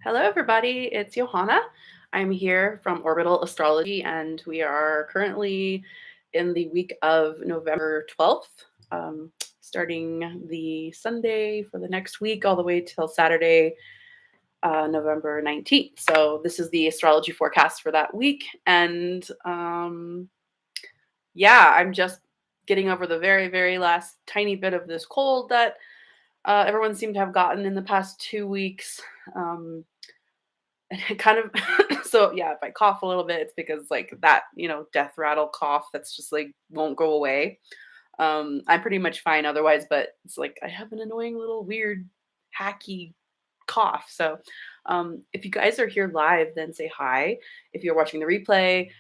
Hello, everybody. It's Johanna. I'm here from Orbital Astrology, and we are currently in the week of November 12th, starting the Sunday for the next week, all the way till Saturday, November 19th. So, this is the astrology forecast for that week. And yeah, I'm just getting over the very, very last tiny bit of this cold that everyone seemed to have gotten in the past 2 weeks. Um, and it kind of so yeah, if I cough a little bit, it's because like that, death rattle cough that's just like won't go away. I'm pretty much fine otherwise, but it's like I have an annoying little weird hacky cough. So if you guys are here live, then say hi. If you're watching the replay,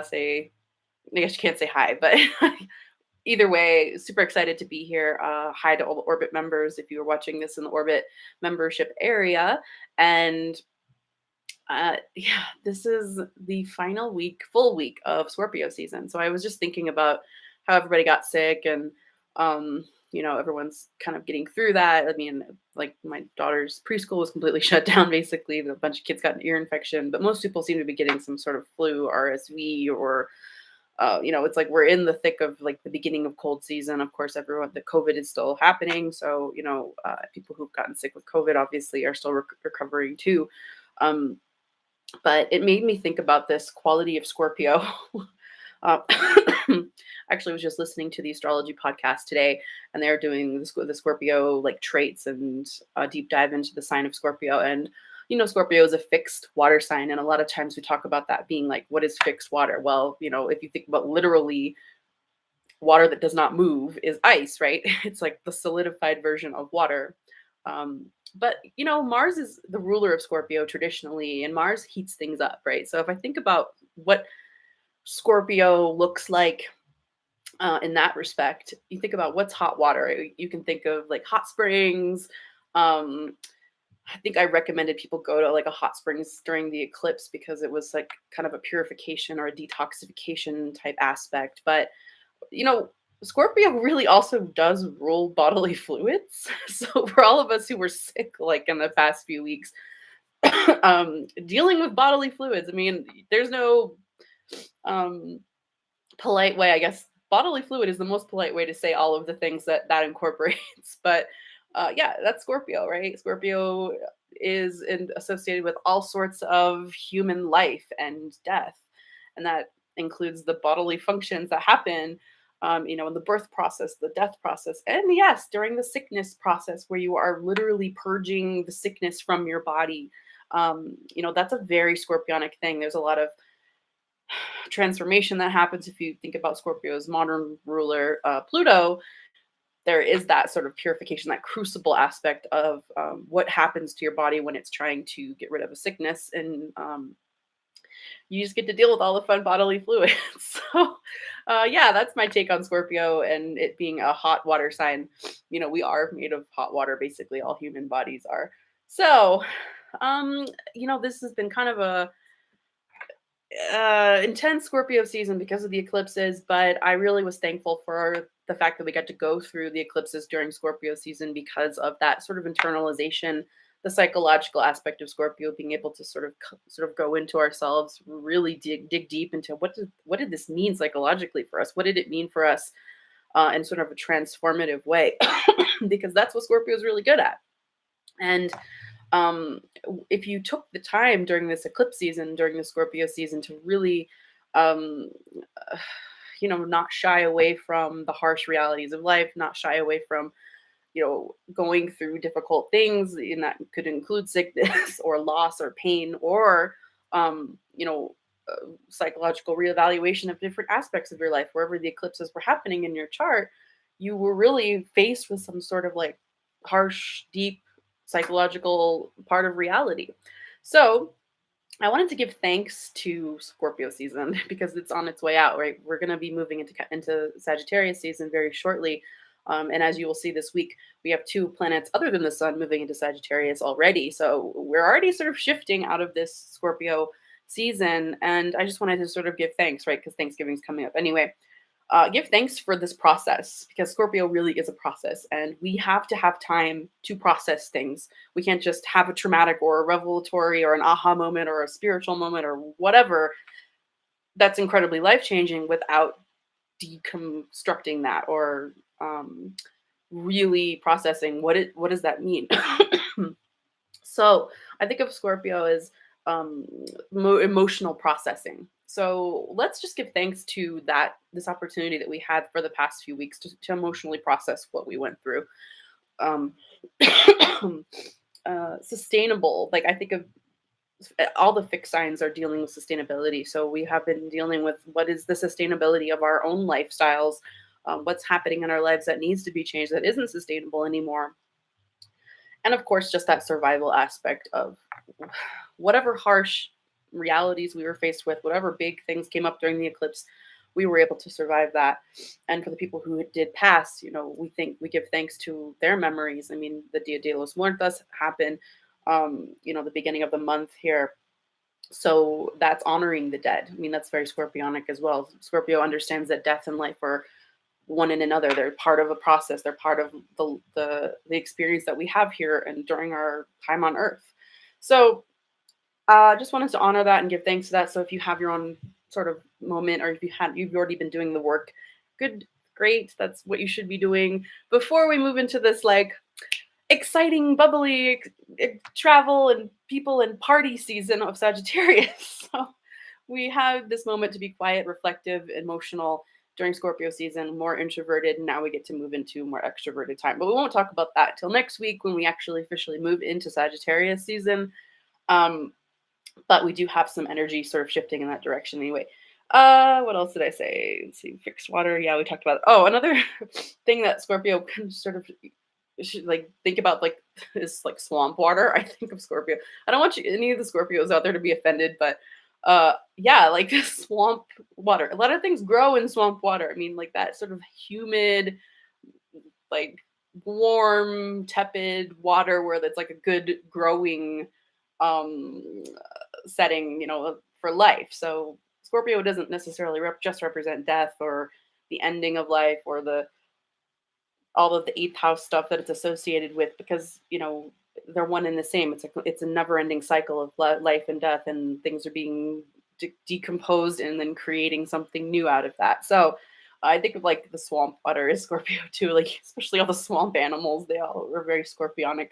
say I guess you can't say hi, but either way, super excited to be here. Hi to all the Orbit members if you were watching this in the Orbit membership area. And yeah, this is the final week, full week of Scorpio season. So I was just thinking about how everybody got sick and, everyone's kind of getting through that. I mean, like my daughter's preschool was completely shut down, basically. A bunch of kids got an ear infection, but most people seem to be getting some sort of flu, RSV, or, it's like we're in the thick of like the beginning of cold season. Of course, the COVID is still happening. So, people who've gotten sick with COVID obviously are still recovering too. Um, but it made me think about this quality of Scorpio. uh, Actually, was just listening to the astrology podcast today, and they're doing the Scorpio like traits and a deep dive into the sign of Scorpio. And Scorpio is a fixed water sign, and a lot of times we talk about that being like, what is fixed water? Well, if you think about literally water that does not move is ice, right? It's like the solidified version of water. But Mars is the ruler of Scorpio traditionally, and Mars heats things up, right? So if I think about what Scorpio looks like in that respect, you think about what's hot water. You can think of like hot springs. Um, I think I recommended people go to like a hot springs during the eclipse because it was like kind of a purification or a detoxification type aspect. But you know, Scorpio really also does rule bodily fluids. So for all of us who were sick like in the past few weeks, dealing with bodily fluids, I mean, there's no um polite way, I guess. Bodily fluid is the most polite way to say all of the things that incorporates. But yeah, that's Scorpio, right? Scorpio is associated with all sorts of human life and death, and that includes the bodily functions that happen, in the birth process, the death process, and yes, during the sickness process, where you are literally purging the sickness from your body. That's a very Scorpionic thing. There's a lot of transformation that happens if you think about Scorpio's modern ruler, Pluto. There is that sort of purification, that crucible aspect of what happens to your body when it's trying to get rid of a sickness. And you just get to deal with all the fun bodily fluids. So, yeah, that's my take on Scorpio and it being a hot water sign. We are made of hot water, basically, all human bodies are. So, this has been kind of a intense Scorpio season because of the eclipses, but I really was thankful for the fact that we got to go through the eclipses during Scorpio season because of that sort of internalization, the psychological aspect of Scorpio, being able to sort of go into ourselves, really dig deep into what did this mean psychologically for us? What did it mean for us in sort of a transformative way? Because that's what Scorpio is really good at. And um, if you took the time during this eclipse season, during the Scorpio season, to really, um, uh, not shy away from the harsh realities of life, not shy away from, going through difficult things, and that could include sickness or loss or pain or, psychological reevaluation of different aspects of your life, wherever the eclipses were happening in your chart, you were really faced with some sort of like harsh, deep psychological part of reality. So I wanted to give thanks to Scorpio season because it's on its way out, right? We're going to be moving into Sagittarius season very shortly. And as you will see this week, we have two planets other than the sun moving into Sagittarius already. So we're already sort of shifting out of this Scorpio season. And I just wanted to sort of give thanks, right? Because Thanksgiving's coming up anyway. Give thanks for this process because Scorpio really is a process, and we have to have time to process things. We can't just have a traumatic or a revelatory or an aha moment or a spiritual moment or whatever that's incredibly life changing without deconstructing that or really processing what does that mean. So I think of Scorpio as um, emotional processing. So let's just give thanks to this opportunity that we had for the past few weeks to emotionally process what we went through. Um, sustainable, like I think of all the fixed signs are dealing with sustainability. So we have been dealing with what is the sustainability of our own lifestyles, what's happening in our lives that needs to be changed that isn't sustainable anymore, and of course just that survival aspect of whatever harsh realities we were faced with, whatever big things came up during the eclipse, we were able to survive that. And for the people who did pass, we give thanks to their memories. I mean, the Dia de los Muertos happened, the beginning of the month here. So that's honoring the dead. I mean, that's very Scorpionic as well. Scorpio understands that death and life are one in another. They're part of a process. They're part of the experience that we have here and during our time on Earth. So just wanted to honor that and give thanks to that. So if you have your own sort of moment, or if you've already been doing the work, good, great. That's what you should be doing before we move into this like exciting, bubbly travel and people and party season of Sagittarius. So we have this moment to be quiet, reflective, emotional during Scorpio season, more introverted. And now we get to move into more extroverted time. But we won't talk about that till next week when we actually officially move into Sagittarius season. Um, but we do have some energy sort of shifting in that direction anyway. What else did I say? Let's see, fixed water. Yeah, we talked about it. Oh, another thing that Scorpio can sort of should like think about like is like swamp water. I think of Scorpio. I don't want any of the Scorpios out there to be offended, but yeah, like swamp water. A lot of things grow in swamp water. I mean, like that sort of humid, like warm, tepid water where that's like a good growing um setting, for life. So Scorpio doesn't necessarily just represent death or the ending of life or the all of the eighth house stuff that it's associated with, because they're one and the same. It's a never ending cycle of life and death, and things are being decomposed and then creating something new out of that. So I think of like the swamp otter is Scorpio too, like especially all the swamp animals. They all are very Scorpionic.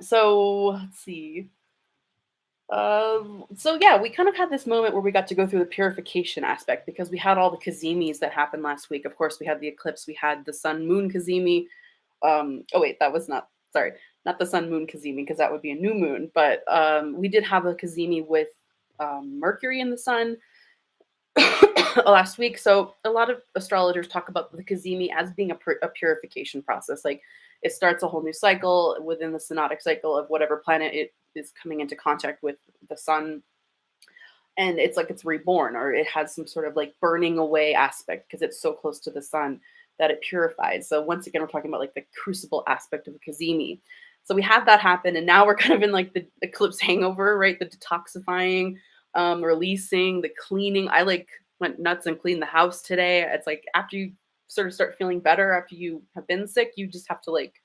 So let's see. So yeah, we kind of had this moment where we got to go through the purification aspect because we had all the kazimis that happened last week. Of course, we had the eclipse, we had the sun moon kazimi. Oh wait, that was not, sorry, not the sun moon kazimi because that would be a new moon. But we did have a kazimi with Mercury in the sun last week. So a lot of astrologers talk about the kazimi as being a purification process. Like it starts a whole new cycle within the synodic cycle of whatever planet it is coming into contact with the sun, and it's like it's reborn, or it has some sort of like burning away aspect because it's so close to the sun that it purifies. So once again, we're talking about like the crucible aspect of a kazimi. So we had that happen, and now we're kind of in like the eclipse hangover, right? The detoxifying, releasing, the cleaning. I like went nuts and cleaned the house today. It's like after you sort of start feeling better after you have been sick, you just have to like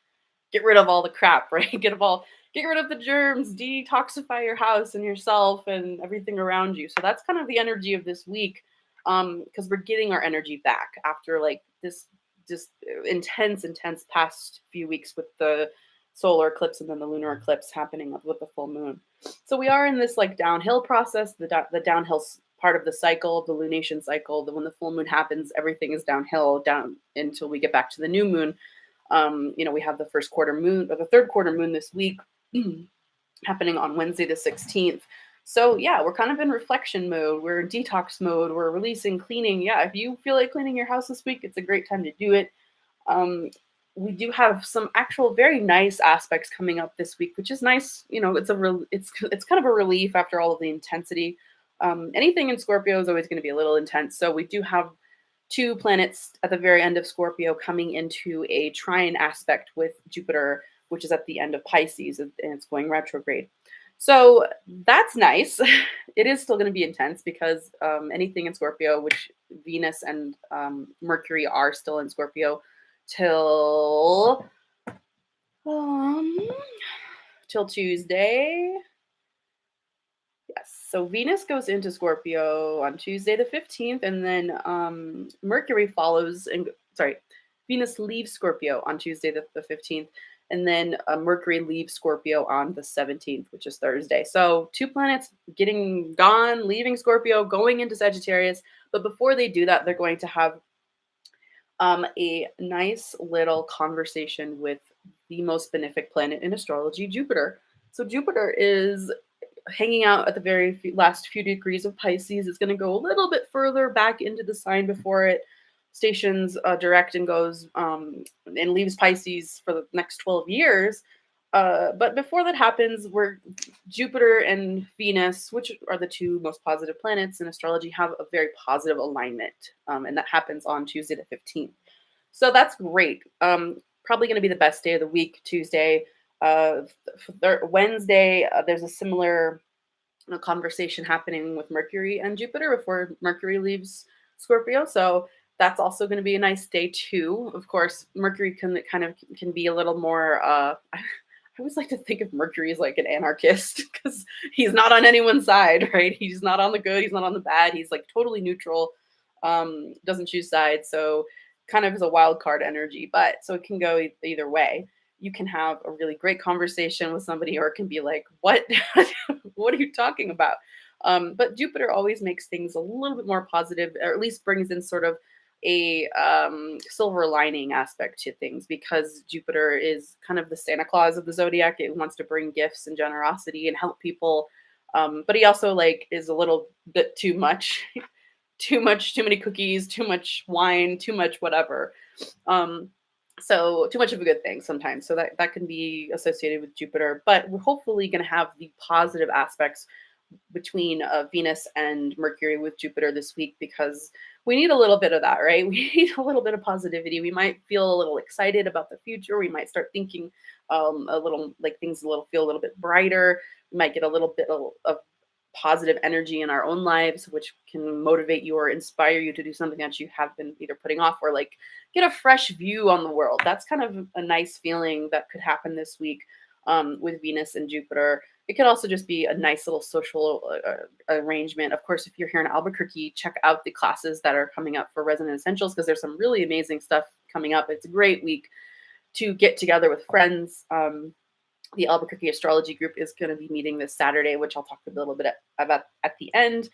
get rid of all the crap, right? Get rid of the germs, detoxify your house and yourself and everything around you. So that's kind of the energy of this week, because we're getting our energy back after like this just intense past few weeks with the solar eclipse and then the lunar eclipse happening with the full moon. So we are in this like downhill process, the downhill part of the cycle, the lunation cycle. That when the full moon happens, everything is downhill down until we get back to the new moon. We have the first quarter moon or the third quarter moon this week happening on Wednesday the 16th. So yeah, we're kind of in reflection mode. We're in detox mode. We're releasing, cleaning. Yeah, if you feel like cleaning your house this week, it's a great time to do it. We do have some actual very nice aspects coming up this week, which is nice. It's kind of a relief after all of the intensity. Anything in Scorpio is always going to be a little intense. So we do have two planets at the very end of Scorpio coming into a trine aspect with Jupiter, which is at the end of Pisces, and it's going retrograde. So that's nice. It is still going to be intense because anything in Scorpio, which Venus and Mercury are still in Scorpio till um, till Tuesday. Yes. So Venus goes into Scorpio on Tuesday the 15th, and then Mercury follows and sorry, Venus leaves Scorpio on Tuesday the 15th, and then Mercury leaves Scorpio on the 17th, which is Thursday. So two planets getting gone, leaving Scorpio, going into Sagittarius. But before they do that, they're going to have a nice little conversation with the most benefic planet in astrology, Jupiter. So Jupiter is hanging out at the last few degrees of Pisces. It's going to go a little bit further back into the sign before it stations direct and goes and leaves Pisces for the next 12 years. But before that happens, where Jupiter and Venus, which are the two most positive planets in astrology, have a very positive alignment. And that happens on Tuesday the 15th. So that's great. Probably going to be the best day of the week, Tuesday. Wednesday, there's a similar conversation happening with Mercury and Jupiter before Mercury leaves Scorpio. So that's also going to be a nice day too. Of course, Mercury can be a little more. I always like to think of Mercury as like an anarchist because he's not on anyone's side, right? He's not on the good, he's not on the bad. He's like totally neutral, doesn't choose sides. So kind of is a wild card energy, but so it can go either way. You can have a really great conversation with somebody, or it can be like, what? What are you talking about? But Jupiter always makes things a little bit more positive, or at least brings in sort of a silver lining aspect to things because Jupiter is kind of the Santa Claus of the zodiac. It wants to bring gifts and generosity and help people. But he also like is a little bit too much, too many cookies, too much wine, too much whatever. Um, so too much of a good thing sometimes. So that can be associated with Jupiter, but we're hopefully going to have the positive aspects between Venus and Mercury with Jupiter this week because we need a little bit of that, right? We need a little bit of positivity. We might feel a little excited about the future. We might start thinking a little like things feel a little bit brighter. We might get a little bit of positive energy in our own lives, which can motivate you or inspire you to do something that you have been either putting off or like get a fresh view on the world. That's kind of a nice feeling that could happen this week with Venus and Jupiter. It could also just be a nice little social arrangement. Of course, if you're here in Albuquerque, check out the classes that are coming up for Resonant Essentials because there's some really amazing stuff coming up. It's a great week to get together with friends. The Albuquerque Astrology group is going to be meeting this Saturday, which I'll talk a little bit about at the end.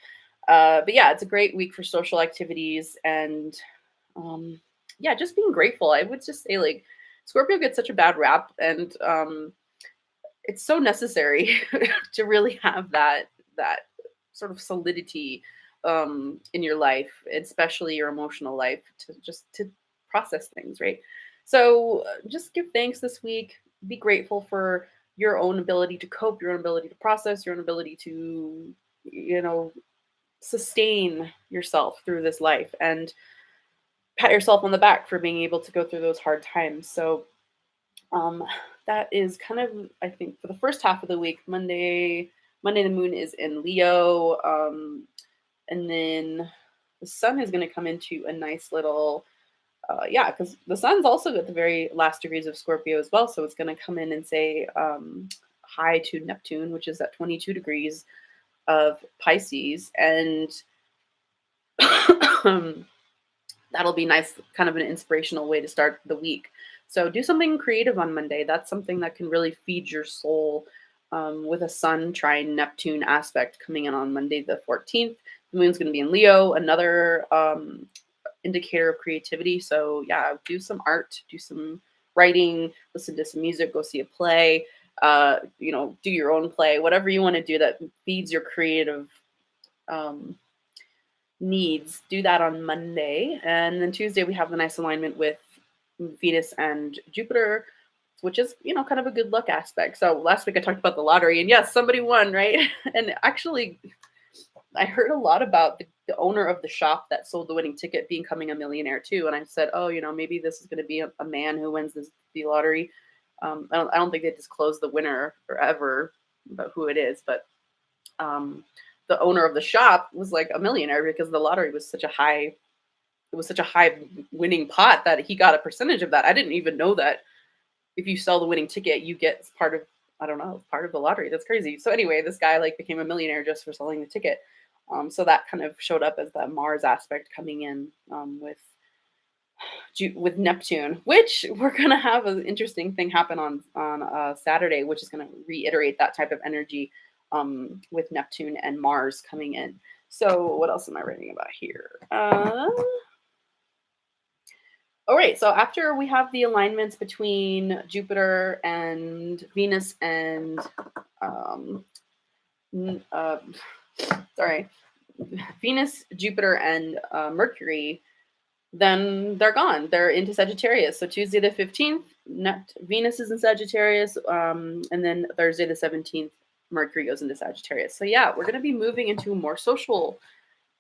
But yeah, it's a great week for social activities and yeah, just being grateful. I would just say like Scorpio gets such a bad rap, and it's so necessary to really have that sort of solidity in your life, especially your emotional life, to process things, right? So just give thanks this week. Be grateful for your own ability to cope, your own ability to process, your own ability to, sustain yourself through this life, and pat yourself on the back for being able to go through those hard times. So um, that is kind of, I think, for the first half of the week. Monday the moon is in Leo, and then the sun is going to come into a nice little, yeah, because the sun's also at the very last degrees of Scorpio as well. So it's going to come in and say hi to Neptune, which is at 22 degrees of Pisces, and that'll be nice, kind of an inspirational way to start the week. So do something creative on Monday. That's something that can really feed your soul. With a Sun trine Neptune aspect coming in on Monday the 14th. The moon's going to be in Leo, another indicator of creativity. So yeah, do some art, do some writing, listen to some music, go see a play, do your own play, whatever you want to do that feeds your creative um, needs. Do that on Monday. And then Tuesday, we have the nice alignment with Venus and Jupiter, which is, kind of a good luck aspect. So last week I talked about the lottery, and yes, somebody won, right? And actually, I heard a lot about the owner of the shop that sold the winning ticket becoming a millionaire too. And I said, oh, maybe this is going to be a man who wins the lottery. I don't think they disclose the winner or ever. about who it is, but um, the owner of the shop was like a millionaire because the lottery was such a high it was such a high winning pot that he got a percentage of that. I didn't even know that if you sell the winning ticket, you get part of I don't know part of the lottery. That's crazy. So anyway, this guy like became a millionaire just for selling the ticket. So that kind of showed up as that Mars aspect coming in with Neptune, which we're gonna have an interesting thing happen on Saturday, which is gonna reiterate that type of energy with Neptune and Mars coming in. So what else am I writing about here? All right, so after we have the alignments between Jupiter and Venus and um, uh, sorry, Venus, Jupiter, and Mercury, then they're gone. They're into Sagittarius. So Tuesday the 15th, Venus is in Sagittarius, and then Thursday the 17th, Mercury goes into Sagittarius. So yeah, we're going to be moving into more social,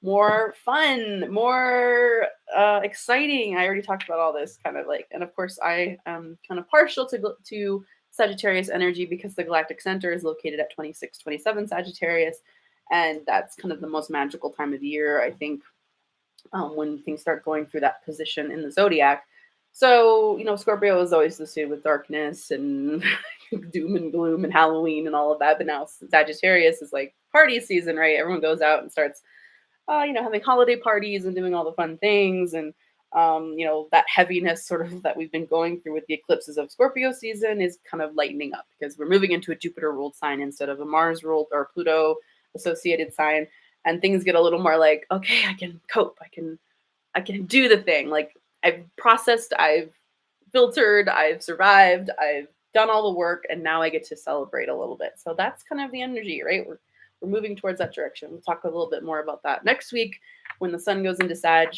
more fun, more exciting. I already talked about all this kind of like, and of course, I am kind of partial to Sagittarius energy because the galactic center is located at 2627 Sagittarius, and that's kind of the most magical time of the year, I think, when things start going through that position in the zodiac. So, Scorpio is always associated with darkness and doom and gloom and Halloween and all of that. But now Sagittarius is like party season, right? Everyone goes out and starts, having holiday parties and doing all the fun things. And, that heaviness sort of that we've been going through with the eclipses of Scorpio season is kind of lightening up because we're moving into a Jupiter ruled sign instead of a Mars ruled or Pluto associated sign, and things get a little more like, okay, I can cope, I can do the thing, like I've processed, I've filtered, I've survived, I've done all the work, and now I get to celebrate a little bit. So that's kind of the energy, right? We're moving towards that direction. We'll talk a little bit more about that next week when the sun goes into Sag.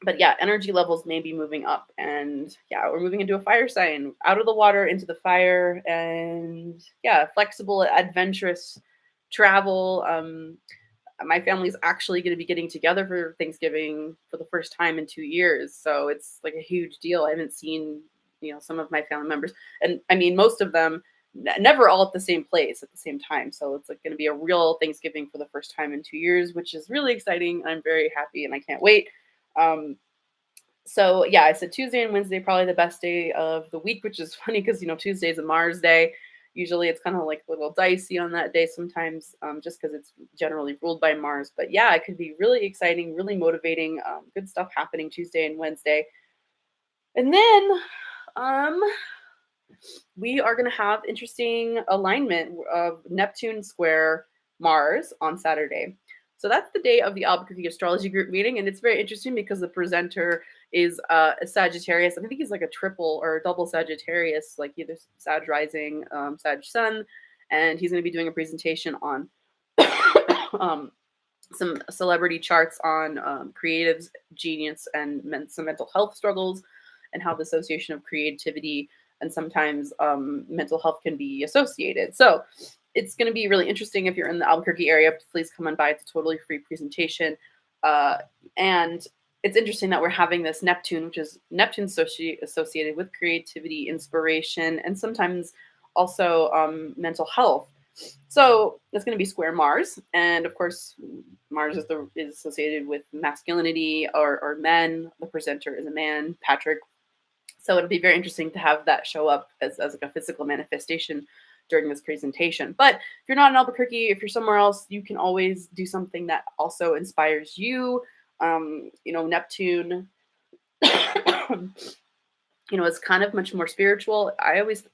But yeah, energy levels may be moving up, and yeah, we're moving into a fire sign, out of the water into the fire, and yeah, flexible, adventurous travel. My family's actually going to be getting together for Thanksgiving for the first time in 2 years, so it's like a huge deal. I haven't seen some of my family members, and I mean most of them never all at the same place at the same time. So it's like going to be a real Thanksgiving for the first time in 2 years, which is really exciting. I'm very happy, and I can't wait. Um, so yeah, I said Tuesday and Wednesday probably the best day of the week, which is funny because Tuesday's a Mars day. Usually it's kind of like a little dicey on that day sometimes, just because it's generally ruled by Mars. But yeah, it could be really exciting, really motivating, good stuff happening Tuesday and Wednesday. And then we are going to have interesting alignment of Neptune square Mars on Saturday. So that's the day of the Albuquerque Astrology Group meeting, and it's very interesting because the presenter is a Sagittarius. I think he's like a triple or a double Sagittarius, like either Sag rising, Sag sun, and he's going to be doing a presentation on um, some celebrity charts on creatives, genius, and some mental health struggles, and how the association of creativity and sometimes mental health can be associated. So it's going to be really interesting. If you're in the Albuquerque area, please come on by. It's a totally free presentation. And it's interesting that we're having this Neptune, which is Neptune associated with creativity, inspiration, and sometimes also mental health. So it's going to be square Mars, and of course, Mars is associated with masculinity or men. The presenter is a man, Patrick. So it'll be very interesting to have that show up as like a physical manifestation during this presentation. But if you're not in Albuquerque, if you're somewhere else, you can always do something that also inspires you. Neptune, is kind of much more spiritual. I always,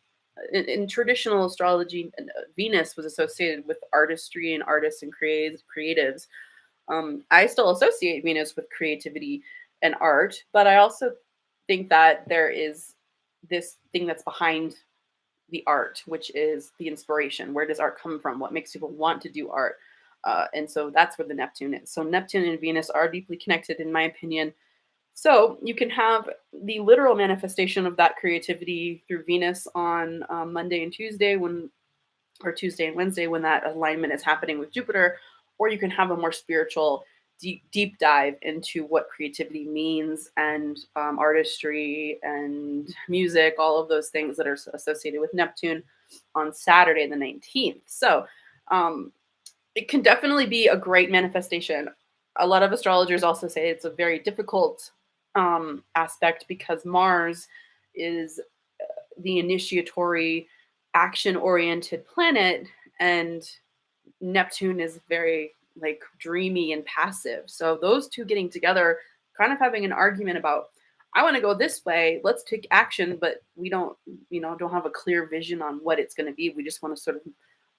in traditional astrology, Venus was associated with artistry and artists and creatives. I still associate Venus with creativity and art, but I also think that there is this thing that's behind the art, which is the inspiration. Where does art come from? What makes people want to do art? And so that's where the Neptune is. So Neptune and Venus are deeply connected, in my opinion. So you can have the literal manifestation of that creativity through Venus on Monday and Tuesday or Tuesday and Wednesday when that alignment is happening with Jupiter, or you can have a more spiritual, deep dive into what creativity means and artistry and music, all of those things that are associated with Neptune on Saturday the 19th. So um, it can definitely be a great manifestation. A lot of astrologers also say it's a very difficult aspect because Mars is the initiatory, action oriented planet, and Neptune is very like dreamy and passive. So those two getting together, kind of having an argument about, I want to go this way, let's take action, but we don't, don't have a clear vision on what it's going to be. We just want to sort of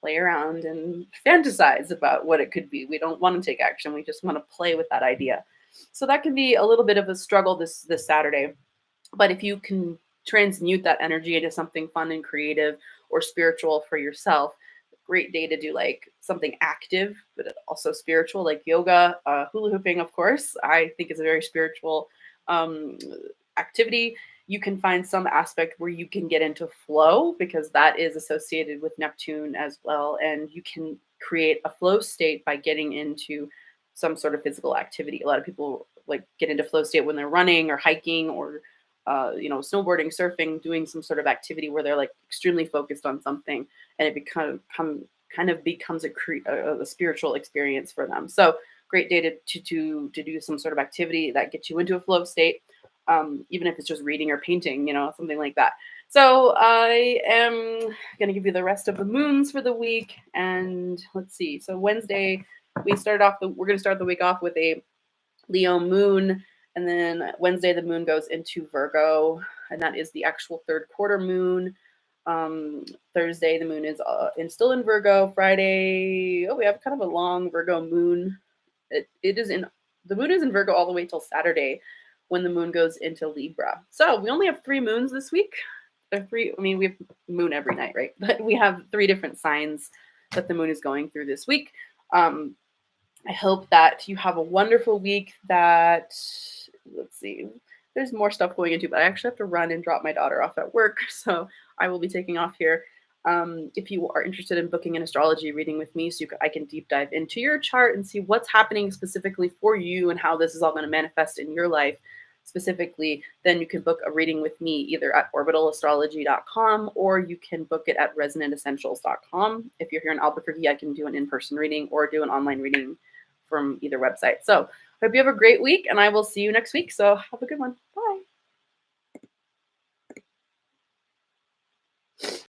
play around and fantasize about what it could be. We don't want to take action. We just want to play with that idea. So that can be a little bit of a struggle this Saturday. But if you can transmute that energy into something fun and creative or spiritual for yourself, great day to do like something active, but also spiritual, like yoga, hula hooping, of course. I think is a very spiritual um, activity. You can find some aspect where you can get into flow because that is associated with Neptune as well. And you can create a flow state by getting into some sort of physical activity. A lot of people like get into flow state when they're running or hiking or snowboarding, surfing, doing some sort of activity where they're like extremely focused on something, and it kind of becomes a spiritual experience for them. So great day to do some sort of activity that gets you into a flow state, even if it's just reading or painting, something like that. So I am going to give you the rest of the moons for the week, and let's see. So Wednesday, we're going to start the week off with a Leo moon. And then Wednesday, the moon goes into Virgo, and that is the actual third quarter moon. Thursday, the moon is still in Virgo. Friday, we have kind of a long Virgo moon. The moon is in Virgo all the way till Saturday, when the moon goes into Libra. So we only have 3 moons this week. We have moon every night, right? But we have 3 different signs that the moon is going through this week. I hope that you have a wonderful week. Let's see, there's more stuff going into, but I actually have to run and drop my daughter off at work. So I will be taking off here. If you are interested in booking an astrology reading with me, so I can deep dive into your chart and see what's happening specifically for you and how this is all going to manifest in your life specifically, then you can book a reading with me either at orbitalastrology.com or you can book it at resonantessentials.com. If you're here in Albuquerque, I can do an in-person reading or do an online reading from either website. So I hope you have a great week, and I will see you next week. So have a good one. Bye.